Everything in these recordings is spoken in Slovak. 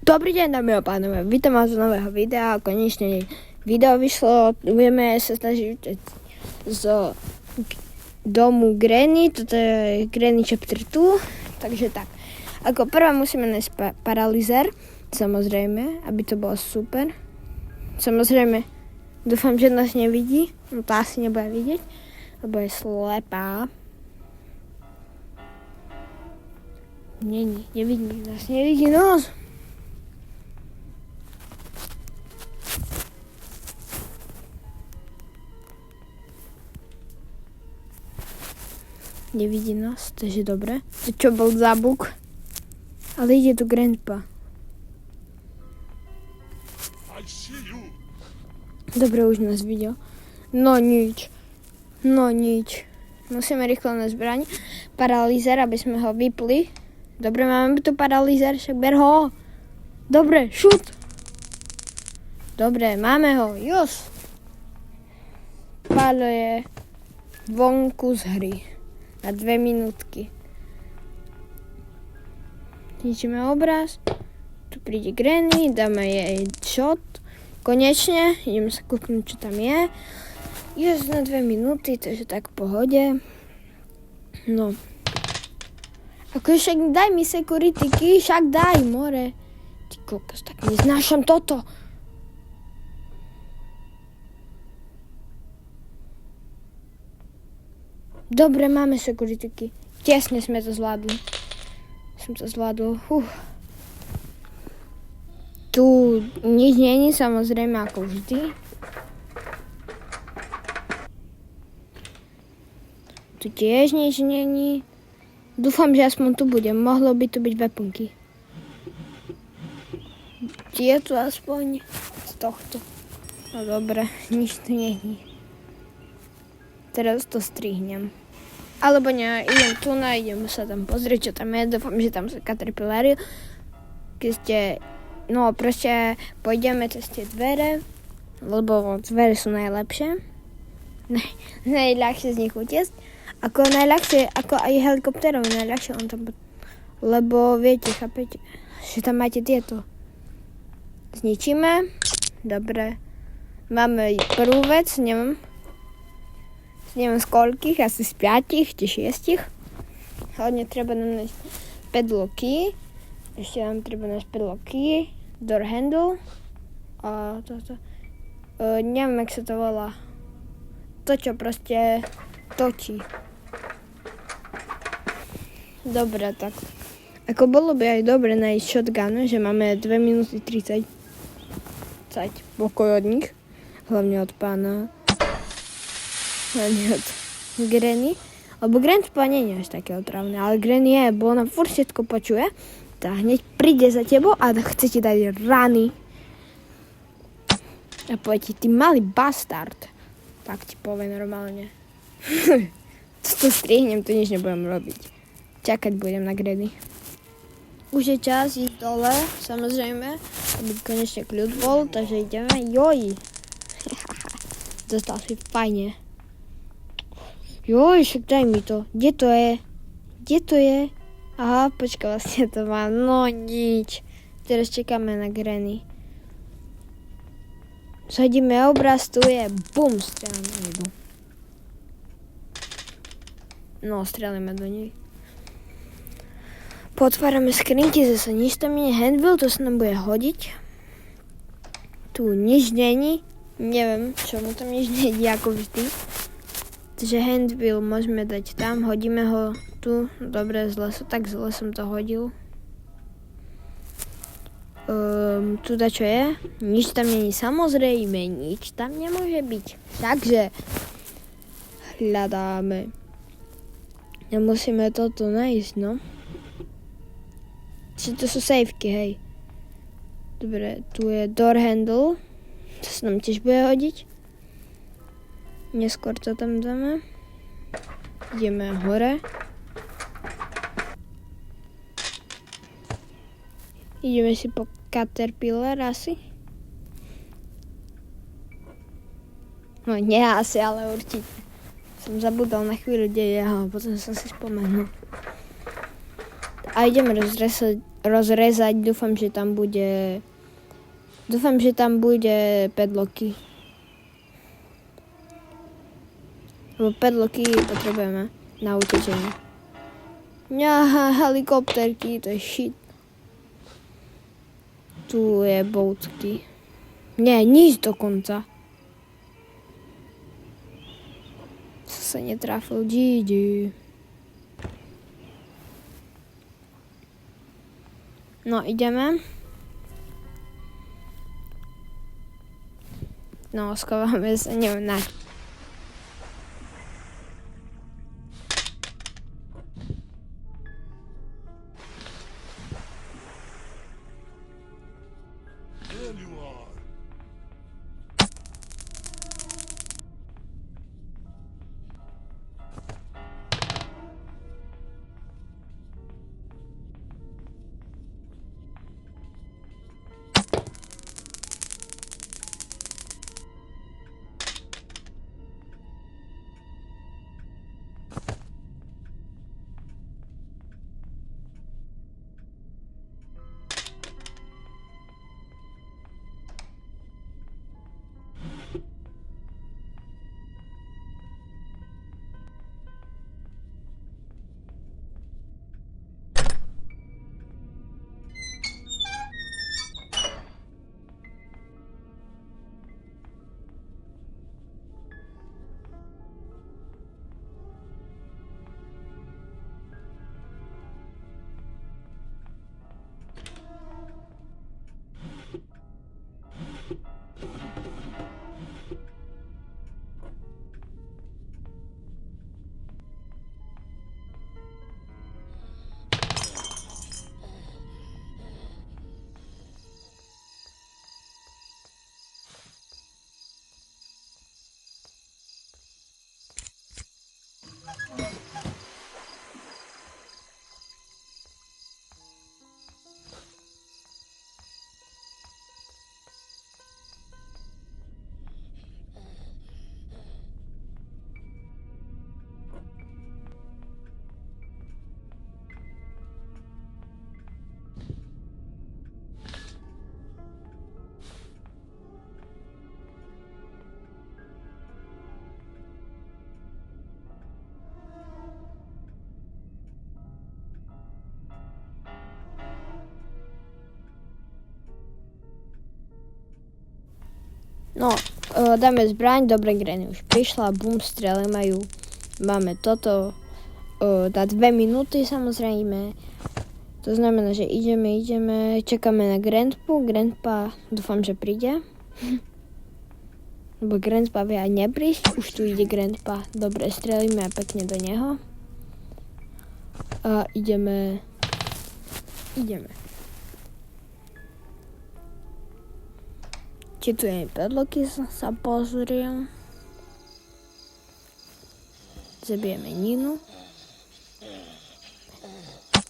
Dobrý deň, dámy a pánové, vítam vás z nového videa, konečne video vyšlo, budeme sa snažiť z domu Granny, toto je Granny Chapter 2, takže tak. Ako prvá musíme nájsť paralizér, samozrejme, aby to bolo super. Samozrejme, dúfam, že nás nevidí, no to asi nebude vidieť, lebo je slepá. Nevidí nos. Nevidí nás, takže dobre. To čo bol za bug? Ale ide tu Grandpa. Dobre, už nás videl. No nič. Musíme rýchlo na zbraň. Paralizér, aby sme ho vypli. Dobre, máme tu paralizér, však ber ho. Dobre, šut. Dobre, máme ho. Jos. Pálo je vonku z hry. Na 2 minútky. Zničíme obraz. Tu príde Granny, dáme jej shot. Konečne, ideme sa kúknúť, čo tam je. Je na 2 minúty, takže tak v pohode. No. Ako však daj mi security key, však daj, more. Ty kokos, tak neznášam toto. Dobre, máme security key. Tesne sme to zvládli. Tu nič není, samozrejme, ako vždy. Tu tiež nič není. Dúfam, že aspoň tu bude. Mohlo by tu byť weaponky. Je tu aspoň z tohto. No dobre, nič tu není. Teraz to strihnem. Alebo nie, idem tu, idem sa tam pozrieť, čo tam je. Dúfam, že tam sú caterpillary. Keď ste... No, proste pôjdeme cez tie dvere, lebo dvere sú najlepšie. Najľahšie z nich utiesť. Ako najľahšie, ako aj helikopterov, najľahšie on tam... Lebo viete, chápete, že tam máte tieto. Zničíme. Dobre. Máme prvú vec, neviem z koľkých, asi z 5 či 6. Hlavne treba nám nájsť padlocky. Ešte nám treba nájsť padlocky, door handle a toto. Neviem, jak sa to volá. To, čo proste točí. Dobre, tak. Ako bolo by aj dobre nájsť shotgun, že máme 2 minúty 30 pokoj od nich. Hlavne od pána. Hlavne od Granny. Lebo Grandpa nie je až také otravné, ale Granny je, bo ona furt všetko počuje. Tak hneď príde za tebou a chce ti dať rany. A povie ti, ty malý bastard. Tak ti povie normálne. To strihnem, to nič nebudem robiť. Čakať budem na Granny. Už je čas ísť dole, samozrejme, aby konečne kľud bol, takže ideme. Joj. Dostal si fajne. Joj, však daj mi to. Kde to je? Aha, počkaj, vlastne to má. No nič. Teraz čakáme na Granny. Zhodíme obraz, tu je. Bum, strieľame do. No, strieľame do nej. Potvárame skrinky, zase nič tam nie je. Handbill, to sa nám bude hodiť. Tu nič není. Neviem, čomu tam nič není, ako vždy. Takže handbill môžeme dať tam, hodíme ho tu, dobre, zle som to hodil. Tu čo je? Nič tam není, samozrejme, nič tam nemôže byť. Takže hľadáme. A musíme toto nájsť, no. Čiže to sú safeky, hej. Dobre, tu je door handle, to sa nám tiež bude hodiť. Neskôr to tam dáme. Ideme hore. Ideme si po caterpillar asi. No nie asi, ale určite. Som zabudol na chvíľu, kde je, ale potom som si spomenul. A ideme rozrezať. Dúfam, že tam bude padlocky. Lebo padlocky potrebujeme na utečenie. Helikopterky, to je shit. Tu je boatky. Nie, nič dokonca. Sa netrafil, GG. No, ideme. No, schováme sa, neviem, na... No, dáme zbraň, dobre, Granny už prišla, bum, strelíme ju. Máme toto na 2 minúty samozrejme. To znamená, že ideme, čakáme na Grandpa, dúfam, že príde. Lebo Grandpa vie aj neprísť, už tu ide Grandpa. Dobre, strelíme pekne do neho. A ideme. Či tu je padlocky, sa pozriem. Zabijeme Ninu.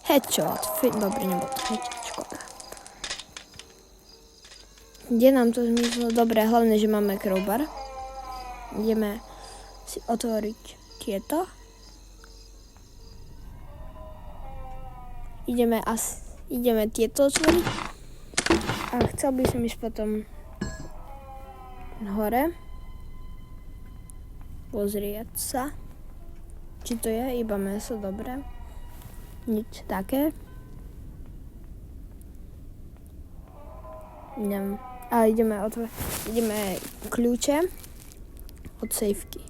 Headshot. Dobre, nebol to headshot, škoda. Kde nám to zmizlo? Dobre, hlavne, že máme crowbar. Ideme si otvoriť tieto. Ideme tieto otvoriť. A chcel by som ísť potom hore. Pozrieť sa. Či to je iba mäso, dobre. Nič také. Neviem. A ideme kľúče od sejfky.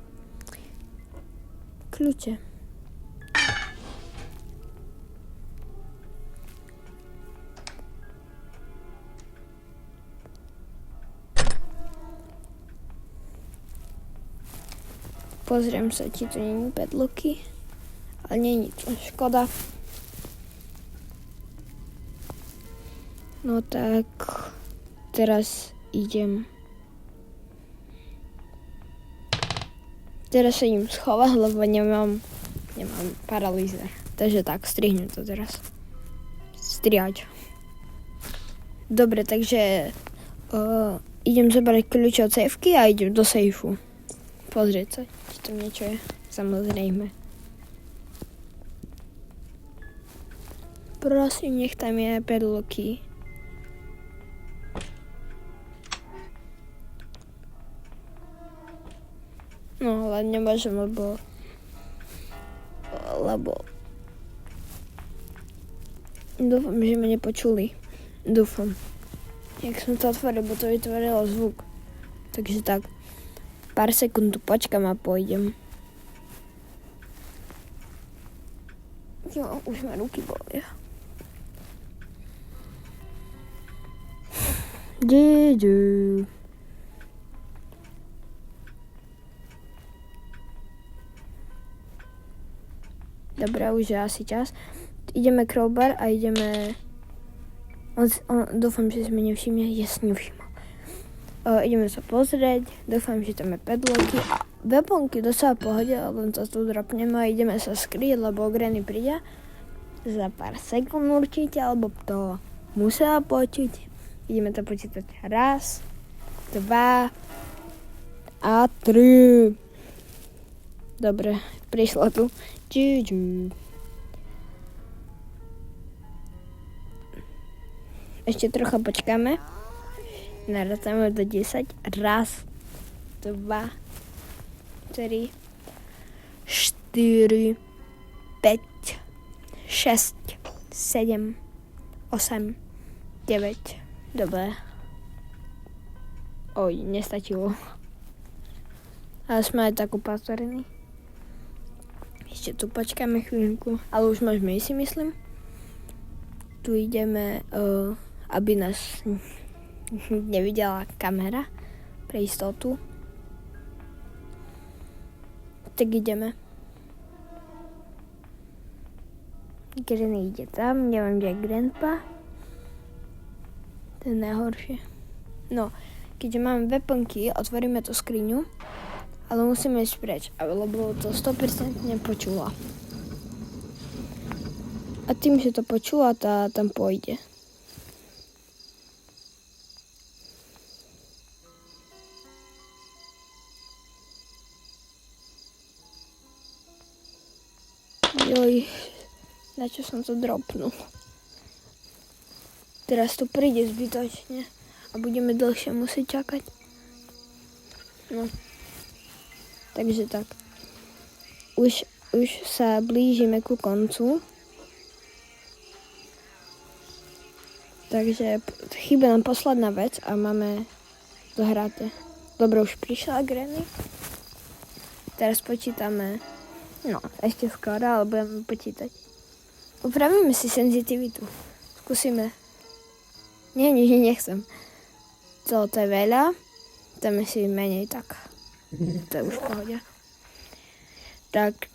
Kľúče. Pozriem sa, či tu nie je padlocky. Ale nie je nič, škoda. No tak, teraz idem. Teraz sa idem schovať, lebo nemám paralýzer. Takže tak, strihnem to teraz. Strihať. Dobre, takže idem zobrať kľúče od sejfky a idem do sejfu. Pozrieť sa, či tam niečo je. Samozrejme. Prosím, nech tam je padlocky. No, ale nemôžem, lebo dúfam, že ma nepočuli. Dúfam. Jak som to otvoril, bo to vytvorilo zvuk. Takže tak. Pár sekúnd tu počkam a pôjdem. Jo, už ma ruky bolia. Dídu. Dobre, už je asi čas. Ideme crowbar a ideme... Dúfam, že si mi nevšimne. Ja si nevšimol. Ideme sa pozrieť. Dúfam, že tam je padlocky. A weaponky dosť pohode, len to tu dropneme a ideme sa skryť, lebo Granny príde za pár sekúnd určite, alebo to musela počuť. Ideme to počítať. 1, 2 a 3. Dobre, prišlo tu. Ešte trocha počkáme. Narátame do 10. 1, 2, 3, 4, 5, 6, 7, 8, 9. Dobre. Oj, nestačilo. Ale sme aj tak upázorení. Ešte tu počkáme chvíľku. Ale už môžeme ísť, si myslím. Tu ideme, aby nás nevidela kamera pre istotu. Tak ideme. Granny ide tam, neviem, kde je Grandpa. To je najhoršie. No, keďže máme weaponky, otvoríme tú skriňu, ale musíme ísť preč, lebo to 100% nepočula. A tým, že to počula, tá tam pôjde. Joj, na čo som to dropnul? Teraz to príde zbytočne a budeme dlhšie musieť čakať. No, takže tak. Už sa blížime ku koncu. Takže chýba nám posledná vec a máme dohraté. Dobre, už prišla Granny. Teraz počítame. No, ešte skoro, ale budeme počítať. Upravíme si senzitivitu. Skúsime. Nie, nechcem. To je veľa. Dáme si menej, tak. To je už pohoda. Tak,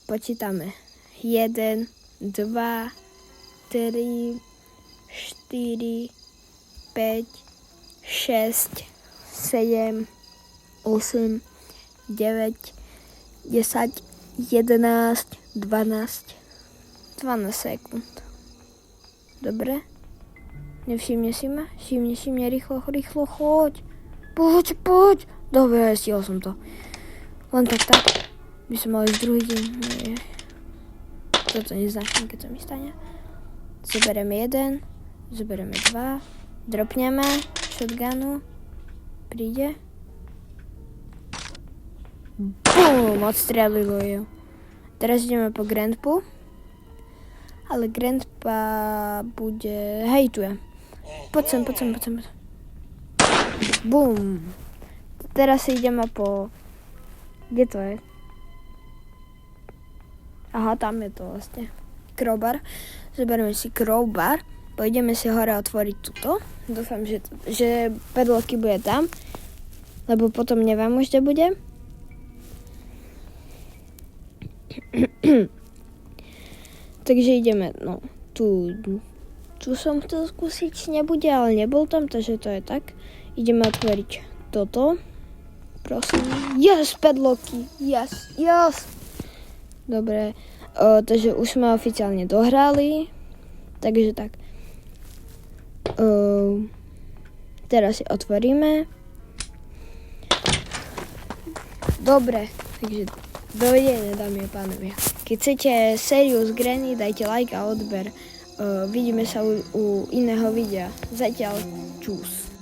počítame. 1, 2, 3, 4, 5, 6, 7, 8, 9, 10, 11, 12 sekúnd. Dobre? Nevšimne si ma? Všimne, rýchlo, choď. Poď. Dobre, stihol som to. Len tak. By som mal ísť druhý deň. Nie. Toto neznačím, keď sa mi stane. Zoberieme 1, zoberieme 2, dropneme shotgunu, príde. Bum, odstrelilo ju. Teraz ideme po Grandpu. Ale Grandpa bude... Hejtuje. Poď sem. Bum. Teraz ideme po... Kde to je? Aha, tam je to vlastne. Crowbar. Zoberieme si crowbar. Pôjdeme si hore otvoriť túto. Dúfam, že padlocky bude tam. Lebo potom neviem už, kde bude. Takže ideme, no, tu som chcel skúsiť, nebude, ale nebol tam, takže to je tak. Ideme otvoriť toto. Prosím. Yes, padlocky. Yes. Dobre, takže už sme oficiálne dohrali. Takže tak. Teraz si otvoríme. Dobre, takže Dovidenia, dámy a pánovia. Keď chcete sériu z Granny, dajte like a odber. Vidíme sa u iného videa. Zatiaľ čus.